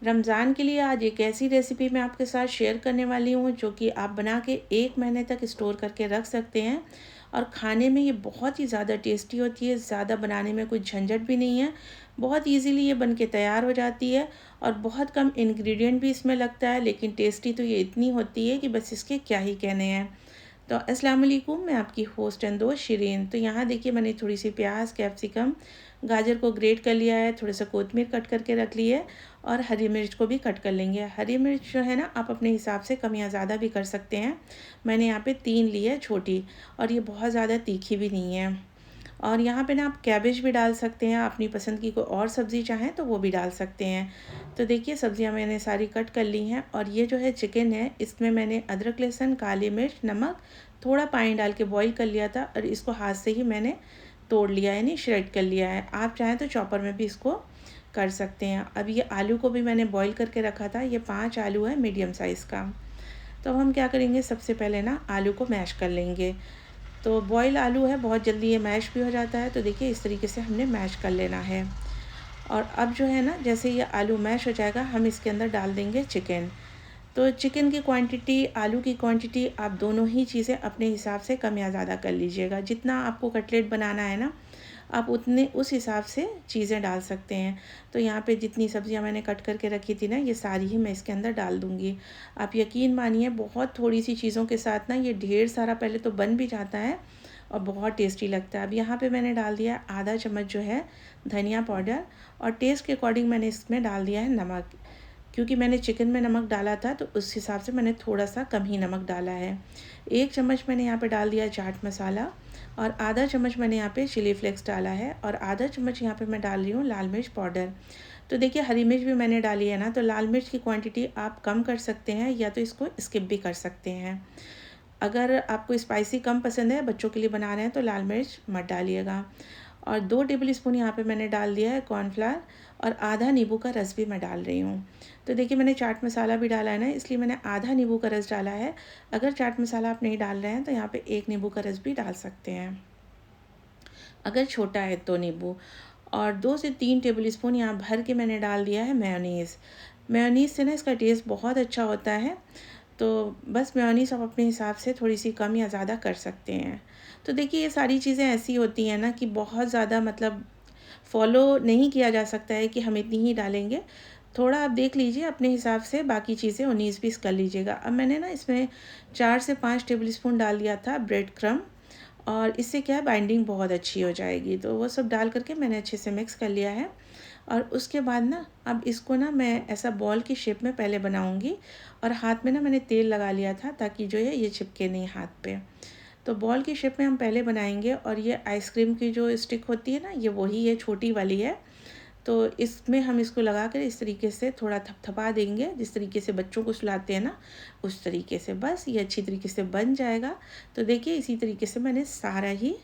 रमज़ान के लिए आज एक ऐसी रेसिपी मैं आपके साथ शेयर करने वाली हूँ जो कि आप बना के 1 महीने तक स्टोर करके रख सकते हैं और खाने में ये बहुत ही ज़्यादा टेस्टी होती है। ज़्यादा बनाने में कोई झंझट भी नहीं है, बहुत इजीली ये बन के तैयार हो जाती है और बहुत कम इंग्रेडिएंट भी इसमें लगता है, लेकिन टेस्टी तो ये इतनी होती है कि बस इसके क्या ही कहने हैं। तो अस्सलाम वालेकुम, मैं आपकी होस्ट एंड दोस्त शिरीन। तो यहाँ देखिए मैंने थोड़ी सी प्याज, कैप्सिकम, गाजर को ग्रेट कर लिया है, थोड़ा सा कोतमीर कट करके रख ली है और हरी मिर्च को भी कट कर लेंगे। हरी मिर्च जो है ना, आप अपने हिसाब से कम या ज़्यादा भी कर सकते हैं। मैंने यहाँ पे 3 ली है छोटी, और ये बहुत ज़्यादा तीखी भी नहीं है। और यहाँ पे ना आप कैबेज भी डाल सकते हैं, अपनी पसंद की कोई और सब्ज़ी चाहें तो वो भी डाल सकते हैं। तो देखिए सब्ज़ियाँ मैंने सारी कट कर ली हैं और ये जो है चिकन है, इसमें मैंने अदरक, लहसुन, काली मिर्च, नमक, थोड़ा पानी डाल के बॉईल कर लिया था और इसको हाथ से ही मैंने तोड़ लिया, यानी श्रेड कर लिया है। आप चाहें तो चॉपर में भी इसको कर सकते हैं। अब ये आलू को भी मैंने बॉईल करके रखा था, ये 5 आलू है मीडियम साइज़ का। तो हम क्या करेंगे, सबसे पहले ना आलू को मैश कर लेंगे। तो बॉयल आलू है, बहुत जल्दी ये मैश भी हो जाता है। तो देखिए इस तरीके से हमने मैश कर लेना है। और अब जो है ना, जैसे ये आलू मैश हो जाएगा, हम इसके अंदर डाल देंगे चिकन। तो चिकन की क्वांटिटी, आलू की क्वांटिटी, आप दोनों ही चीज़ें अपने हिसाब से कम या ज़्यादा कर लीजिएगा। जितना आपको कटलेट बनाना है ना, आप उतने उस हिसाब से चीज़ें डाल सकते हैं। तो यहाँ पे जितनी सब्जियाँ मैंने कट करके रखी थी ना, ये सारी ही मैं इसके अंदर डाल दूँगी। आप यकीन मानिए, बहुत थोड़ी सी चीज़ों के साथ ना ये ढेर सारा पहले तो बन भी जाता है और बहुत टेस्टी लगता है। अब यहाँ पे मैंने डाल दिया आधा चम्मच जो है धनिया पाउडर, और टेस्ट के अकॉर्डिंग मैंने इसमें डाल दिया है नमक। क्योंकि मैंने चिकन में नमक डाला था तो उस हिसाब से मैंने थोड़ा सा कम ही नमक डाला है। 1 चम्मच मैंने यहाँ पे डाल दिया चाट मसाला, और आधा चम्मच मैंने यहाँ पे चिली फ्लेक्स डाला है, और आधा चम्मच यहाँ पे मैं डाल रही हूँ लाल मिर्च पाउडर। तो देखिए हरी मिर्च भी मैंने डाली है ना, तो लाल मिर्च की क्वांटिटी आप कम कर सकते हैं या तो इसको स्किप भी कर सकते हैं। अगर आपको स्पाइसी कम पसंद है, बच्चों के लिए बना रहे हैं, तो लाल मिर्च मत डालिएगा। और 2 टेबल स्पून यहाँ पे मैंने डाल दिया है कॉर्नफ्लावर, और आधा नींबू का रस भी मैं डाल रही हूँ। तो देखिए मैंने चाट मसाला भी डाला है ना, इसलिए मैंने आधा नींबू का रस डाला है। अगर चाट मसाला आप नहीं डाल रहे हैं तो यहाँ पे 1 नींबू का रस भी डाल सकते हैं, अगर छोटा है तो नींबू। और 2 से 3 टेबल स्पून यहाँ भर के मैंने डाल दिया है मेयोनीज़। मेयोनीज़ से ना इसका टेस्ट बहुत अच्छा होता है। तो बस मेयोनीज़ आप अपने हिसाब से थोड़ी सी कम या ज़्यादा कर सकते हैं। तो देखिए ये सारी चीज़ें ऐसी होती हैं ना कि बहुत ज़्यादा मतलब फ़ॉलो नहीं किया जा सकता है कि हम इतनी ही डालेंगे। थोड़ा आप देख लीजिए अपने हिसाब से, बाकी चीज़ें 19-20 कर लीजिएगा। अब मैंने ना इसमें 4 से 5 टेबल स्पून डाल दिया था ब्रेड क्रम्ब, और इससे क्या है, बाइंडिंग बहुत अच्छी हो जाएगी। तो वो सब डाल करके मैंने अच्छे से मिक्स कर लिया है। और उसके बाद ना, अब इसको ना मैं ऐसा बॉल की शेप में पहले बनाऊंगी, और हाथ में ना मैंने तेल लगा लिया था ताकि जो है ये चिपके नहीं हाथ पे। तो बॉल की शेप में हम पहले बनाएंगे, और ये आइसक्रीम की जो स्टिक होती है ना, ये वही है, छोटी वाली है। तो इसमें हम इसको लगा कर इस तरीके से थोड़ा थपथपा देंगे, जिस तरीके से बच्चों को सुलाते हैं ना, उस तरीके से। बस ये अच्छी तरीके से बन जाएगा। तो देखिए इसी तरीके से मैंने सारा ही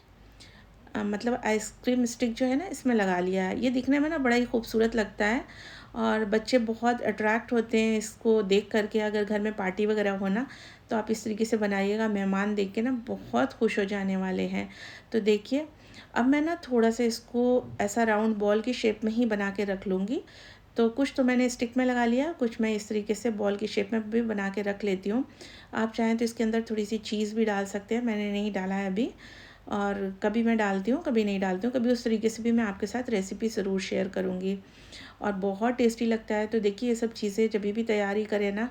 मतलब आइसक्रीम स्टिक जो है ना, इसमें लगा लिया है। ये दिखने में ना बड़ा ही खूबसूरत लगता है, और बच्चे बहुत अट्रैक्ट होते हैं इसको देख करके। अगर घर में पार्टी वगैरह हो ना, तो आप इस तरीके से बनाइएगा, मेहमान देख के ना बहुत खुश हो जाने वाले हैं। तो देखिए अब मैं ना थोड़ा सा इसको ऐसा राउंड बॉल की शेप में ही बना के रख लूँगी। तो कुछ तो मैंने स्टिक में लगा लिया, कुछ मैं इस तरीके से बॉल की शेप में भी बना के रख लेती हूँ। आप चाहें तो इसके अंदर थोड़ी सी चीज़ भी डाल सकते हैं, मैंने नहीं डाला है अभी। और कभी मैं डालती हूँ, कभी नहीं डालती हूँ, कभी उस तरीके से भी मैं आपके साथ रेसिपी ज़रूर शेयर करूँगी, और बहुत टेस्टी लगता है। तो देखिए ये सब चीज़ें जब भी तैयारी करें ना,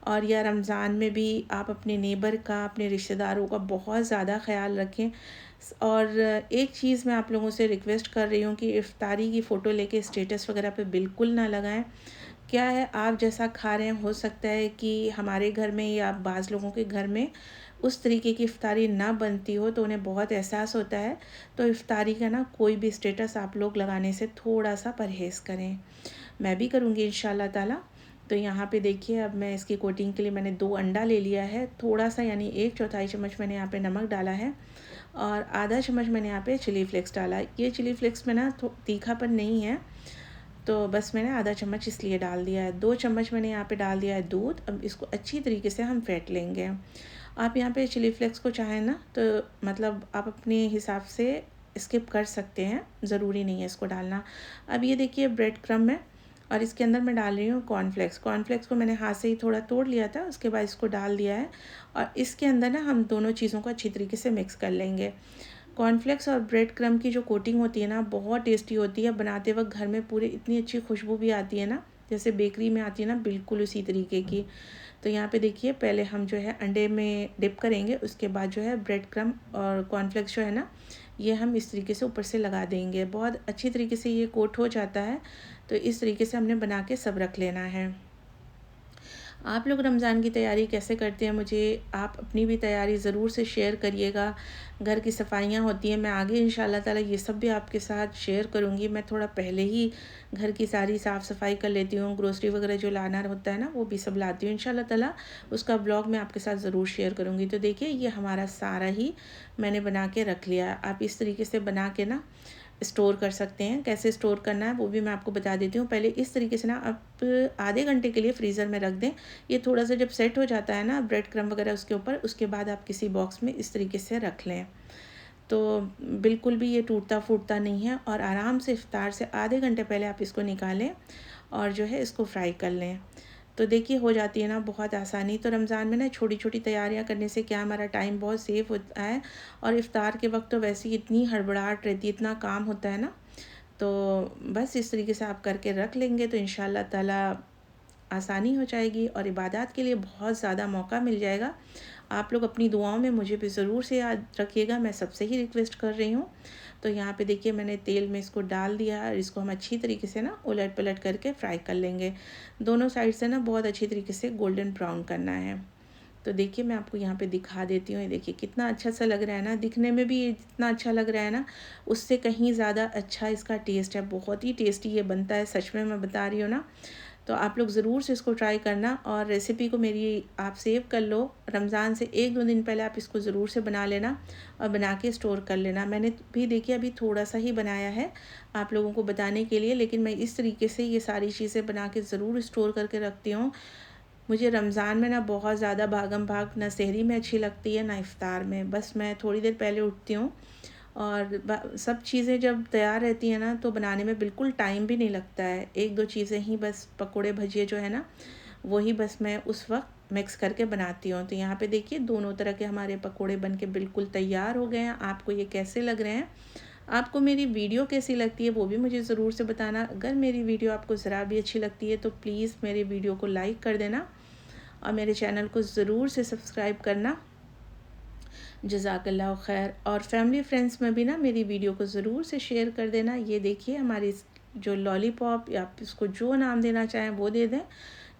और या रमज़ान में भी आप अपने नेबर का, अपने रिश्तेदारों का बहुत ज़्यादा ख़्याल रखें। और एक चीज़ मैं आप लोगों से रिक्वेस्ट कर रही हूँ कि इफ्तारी की फ़ोटो लेके स्टेटस वगैरह पे बिल्कुल ना लगाएं। क्या है, आप जैसा खा रहे हैं, हो सकता है कि हमारे घर में या बाज़ लोगों के घर में उस तरीके की इफ्तारी ना बनती हो, तो उन्हें बहुत एहसास होता है। तो इफ्तारी का ना कोई भी स्टेटस आप लोग लगाने से थोड़ा सा परहेज़ करें। मैं भी करूँगी इंशाल्लाह ताला। तो यहाँ पे देखिए अब मैं इसकी कोटिंग के लिए मैंने 2 अंडा ले लिया है, थोड़ा सा यानी 1/4 चम्मच मैंने यहाँ पे नमक डाला है, और आधा चम्मच मैंने यहाँ पे चिली फ्लेक्स डाला है। ये चिली फ्लेक्स में ना तीखापन नहीं है, तो बस मैंने आधा चम्मच इसलिए डाल दिया है। 2 चम्मच मैंने यहाँ पे डाल दिया है दूध। अब इसको अच्छी तरीके से हम फेंट लेंगे। आप यहाँ पे चिली फ्लेक्स को चाहें ना तो मतलब आप अपने हिसाब से स्किप कर सकते हैं, ज़रूरी नहीं है इसको डालना। अब ये देखिए ब्रेड क्रम्ब है, और इसके अंदर मैं डाल रही हूँ कॉर्नफ्लेक्स। कॉर्नफ्लेक्स को मैंने हाथ से ही थोड़ा तोड़ लिया था, उसके बाद इसको डाल दिया है और इसके अंदर ना हम दोनों चीज़ों को अच्छी तरीके से मिक्स कर लेंगे। कॉर्नफ्लेक्स और ब्रेड क्रम्ब की जो कोटिंग होती है ना, बहुत टेस्टी होती है। बनाते वक्त घर में पूरे इतनी अच्छी खुशबू भी आती है ना, जैसे बेकरी में आती है ना, बिल्कुल उसी तरीके की। तो यहाँ पे देखिए, पहले हम जो है अंडे में डिप करेंगे, उसके बाद जो है ब्रेड क्रम्ब और कॉर्नफ्लेक्स जो है ना, ये हम इस तरीके से ऊपर से लगा देंगे। बहुत अच्छी तरीके से ये कोट हो जाता है। तो इस तरीके से हमने बना के सब रख लेना है। आप लोग रमज़ान की तैयारी कैसे करते हैं, मुझे आप अपनी भी तैयारी ज़रूर से शेयर करिएगा। घर की सफाइयाँ होती हैं, मैं आगे इंशाल्लाह ताला ये सब भी आपके साथ शेयर करूँगी। मैं थोड़ा पहले ही घर की सारी साफ़ सफाई कर लेती हूँ, ग्रोसरी वगैरह जो लाना होता है ना, वो भी सब लाती हूँ इंशाल्लाह ताला। उसका ब्लॉग मैं आपके साथ ज़रूर शेयर करूँगी। तो देखिए, ये हमारा सारा ही मैंने बना के रख लिया है। आप इस तरीके से बना के ना स्टोर कर सकते हैं। कैसे स्टोर करना है वो भी मैं आपको बता देती हूँ। पहले इस तरीके से ना आप आधे घंटे के लिए फ्रीज़र में रख दें। ये थोड़ा सा जब सेट हो जाता है ना ब्रेड क्रम्ब वगैरह उसके ऊपर, उसके बाद आप किसी बॉक्स में इस तरीके से रख लें। तो बिल्कुल भी ये टूटता फूटता नहीं है और आराम से इफ्तार से आधे घंटे पहले आप इसको निकालें और जो है इसको फ्राई कर लें। तो देखिए, हो जाती है ना बहुत आसानी। तो रमज़ान में ना छोटी छोटी तैयारियां करने से क्या हमारा टाइम बहुत सेव होता है। और इफ़्तार के वक्त तो वैसे ही इतनी हड़बड़ाहट रहती है, इतना काम होता है ना। तो बस इस तरीके से आप करके रख लेंगे तो इंशाल्लाह ताला आसानी हो जाएगी और इबादत के लिए बहुत ज़्यादा मौका मिल जाएगा। आप लोग अपनी दुआओं में मुझे भी ज़रूर से याद रखिएगा, मैं सबसे ही रिक्वेस्ट कर रही हूँ। तो यहाँ पे देखिए, मैंने तेल में इसको डाल दिया और इसको हम अच्छी तरीके से ना उलट पलट करके फ्राई कर लेंगे। दोनों साइड से ना बहुत अच्छी तरीके से गोल्डन ब्राउन करना है। तो देखिए, मैं आपको यहाँ पे दिखा देती हूँ। ये देखिए कितना अच्छा सा लग रहा है ना, दिखने में भी ये जितना अच्छा लग रहा है ना, उससे कहीं ज़्यादा अच्छा इसका टेस्ट है। बहुत ही टेस्टी ये बनता है, सच में मैं बता रही हूँ ना। तो आप लोग ज़रूर से इसको ट्राई करना और रेसिपी को मेरी आप सेव कर लो। रमज़ान से 1-2 दिन पहले आप इसको ज़रूर से बना लेना और बना के स्टोर कर लेना। मैंने भी देखिए अभी थोड़ा सा ही बनाया है आप लोगों को बताने के लिए, लेकिन मैं इस तरीके से ये सारी चीज़ें बना के ज़रूर स्टोर करके रखती हूँ। मुझे रमज़ान में ना बहुत ज़्यादा भागम भाग ना सहरी में अच्छी लगती है ना इफ़्तार में। बस मैं थोड़ी देर पहले उठती हूँ और सब चीज़ें जब तैयार रहती हैं ना, तो बनाने में बिल्कुल टाइम भी नहीं लगता है। 1-2 चीज़ें ही बस, पकोड़े भजिए जो है ना, वही बस मैं उस वक्त मिक्स करके बनाती हूँ। तो यहाँ पे देखिए, दोनों तरह के हमारे पकोड़े बन के बिल्कुल तैयार हो गए हैं। आपको ये कैसे लग रहे हैं, आपको मेरी वीडियो कैसी लगती है वो भी मुझे ज़रूर से बताना। अगर मेरी वीडियो आपको ज़रा भी अच्छी लगती है तो प्लीज़ मेरे वीडियो को लाइक कर देना और मेरे चैनल को ज़रूर से सब्सक्राइब करना। जज़ाकल्लाह खैर। और फैमिली फ्रेंड्स में भी ना मेरी वीडियो को ज़रूर से शेयर कर देना। ये देखिए, हमारी जो लॉलीपॉप, या आप इसको जो नाम देना चाहें वो दे दें,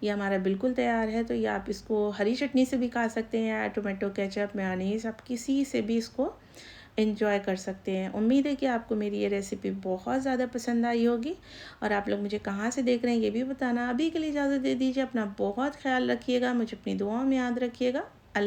ये हमारा बिल्कुल तैयार है। तो ये आप इसको हरी चटनी से भी खा सकते हैं या टोमेटो केचप, मेयोनीज़, आप किसी से भी इसको एंजॉय कर सकते हैं। उम्मीद है कि आपको मेरी ये रेसिपी बहुत ज़्यादा पसंद आई होगी। और आप लोग मुझे कहाँ से देख रहे हैं ये भी बताना। अभी के लिए इजाज़त दे दीजिए। अपना बहुत ख्याल रखिएगा, मुझे अपनी दुआओं में याद रखिएगा।